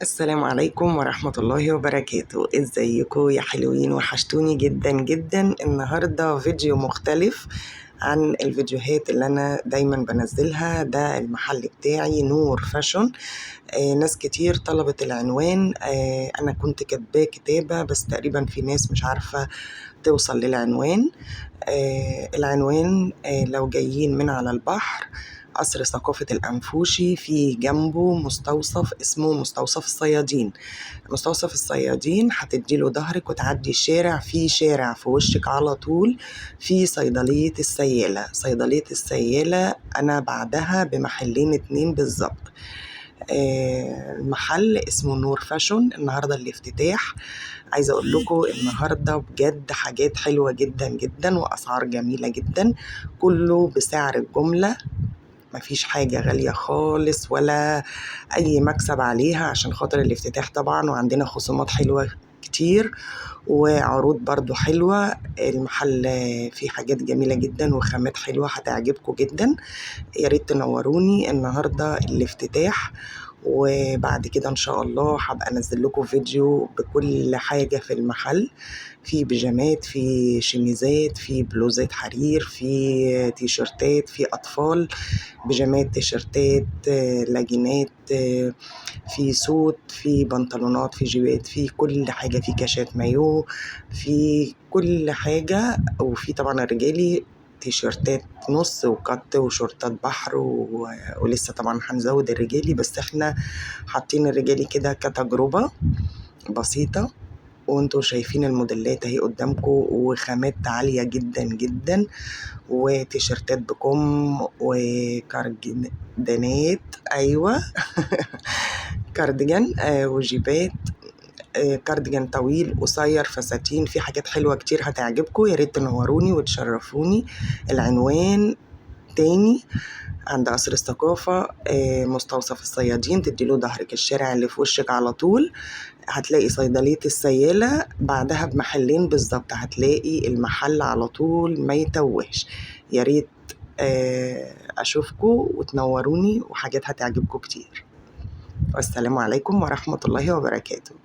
السلام عليكم ورحمة الله وبركاته. ازيكم يا حلوين؟ وحشتوني جدا جدا. النهاردة فيديو مختلف عن الفيديوهات اللي انا دايما بنزلها. ده المحل بتاعي نور فاشون. ناس كتير طلبت العنوان. انا كنت كاتباه كتابة بس تقريبا في ناس مش عارفة توصل للعنوان. العنوان لو جايين من على البحر، قصر ثقافة الأنفوشي، في جنبه مستوصف اسمه مستوصف الصيادين. مستوصف الصيادين هتديله ظهرك وتعدي الشارع، في شارع في وشك على طول في صيدلية السيالة. صيدلية السيالة أنا بعدها بمحلين 2 بالظبط. المحل اسمه نور فاشون. النهاردة الافتتاح. عايزة اقول لكم النهاردة بجد حاجات حلوة جدا جدا واسعار جميلة جدا، كله بسعر الجملة، مفيش حاجة غالية خالص ولا اي مكسب عليها عشان خاطر الافتتاح طبعا. وعندنا خصومات حلوة كتير وعروض برضو حلوة. المحل فيه حاجات جميلة جدا وخامات حلوة هتعجبكم جدا. يا ريت تنوروني. النهاردة الافتتاح، وبعد كده ان شاء الله هبقى انزل لكم فيديو بكل حاجة في المحل. في بيجامات، في شميزات، في بلوزات حرير، في تيشرتات، في اطفال، بيجامات، تيشرتات، لاجينات، في سوت، في بنطلونات، في جيبات، في كل حاجة، في كاشات مايو، في كل حاجة. وفي طبعا الرجالي تيشيرتات نص وكت وشورتات بحر ولسه طبعا هنزود الرجالي، بس احنا حاطين الرجالي كده كتجربة بسيطة. وانتوا شايفين الموديلات اهي قدامكم، وخامات عالية جدا جدا، وتيشيرتات بكم وكارديجانات. ايوه كارديجان وجيبات. كارديجان طويل قصير، فساتين، في حاجات حلوة كتير هتعجبكم. يا ريت تنوروني وتشرفوني. العنوان تاني عند قصر الثقافة، مستوصف الصيادين، تديله ظهرك الشارع اللي في وشك على طول هتلاقي صيدلية السيالة، بعدها بمحلين بالظبط هتلاقي المحل على طول ما يتوهش. يا ريت أشوفكم وتنوروني، وحاجات هتعجبكم كتير. والسلام عليكم ورحمة الله وبركاته.